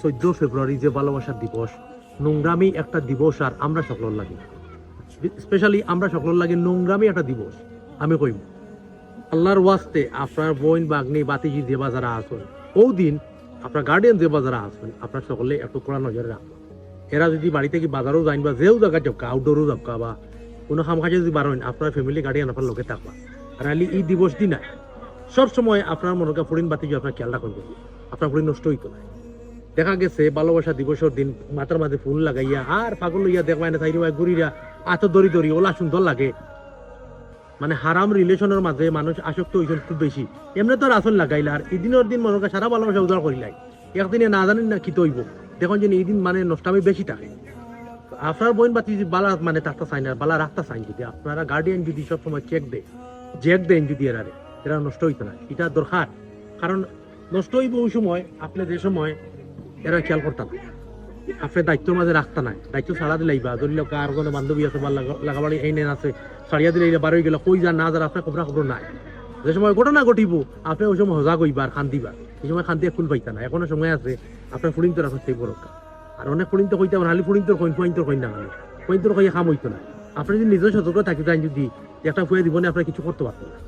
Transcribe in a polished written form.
14 ফেব্রুয়ারি যে ভালোবাসার দিবস, নোংরামি একটা দিবস, আর আমরা সকলের লাগে, স্পেশালি আমরা সকলের লাগে নোংরামি একটা দিবস। আমি কইব আল্লাহর ওয়াস্তে আপনার বোন বাগনি বাতিজি যে বাজারা আসেন, ও দিন আপনার গার্ডিয়ান যে বাজারা আসবেন, আপনার সকলে একটু কড়া নজরে রাখবেন। এরা যদি বাড়ি থেকে বাজারও যাইন বা যেও জায়গা যাবকা, আউটডোরও যাবকা বা কোনো খাম কাজে যদি বাড়েন, আপনার ফ্যামিলি গার্ডিয়ান আপনার লোকে থাকবা। আর আলি এই দিবস দিন সবসময় আপনার মনে ফুরিন বাতিজি আপনার খেয়াল রাখুন, আপনার ফুরিন নষ্ট হইতো না। দেখা গেছে ভালোবাসা দিবসের দিন মাথার মাঝে ফুল লাগাইয়া আর পাগল লইয়া দেখবাই না তাই ঘুরিয়া আত দড়ি দড়ি ওলা সুন্দর লাগে। মানে হারাম রিলেশনের মাঝে মানুষ আসক্ত হয়েছেন খুব বেশি। এমনি তো আসল লাগাইলা আর এদিনের দিন মনে সারা ভালোবাসা উদ্ধার করিলাই, একদিনে না জানেন না কি তৈব, দেখুন যে এই দিন মানে নষ্টামি বেশি থাকে। আপনার বোন বাতি বালা মানে তাকতা চাই না, বালা রাখতা চাই, যদি আপনারা গার্ডিয়ান যদি সবসময় চেক দেন যদি এরা নষ্ট হইতো না, এটা দরকার। কারণ নষ্ট হইব ওই সময় আপনি যে সময় এরা খেয়াল করতাম, আপনি দায়িত্বের মাঝে রাখতা নাই, দায়িত্ব ছাড়া দিলাইবা, ধরি লোক আর কোনো বান্ধবী আছে বা লাগাবাড়ি এই নেন আছে, ছাড়িয়া দিলে বার হয়ে গেল, কই যা না যার আপনার খবর নাই। যে সময় ঘটনা ঘটিব আপনি ওই সময় হজা কইবা আর খান্দিবা, এই সময় খান্দি ফুল পাইতা না। এখনো সময় আছে, আপনার ফুলিং তো রাখতে বরকা। আর অনেক ফুলিং তো কইতে হালি ফুলিং তোর কইন না, মানে কইন তোর কইয়া খাম হইতো না। আপনি যদি নিজের সতর্ক থাকি যান, যদি একটা ফুয়ে দিবনে আপনার কিছু করতে পারতেন না।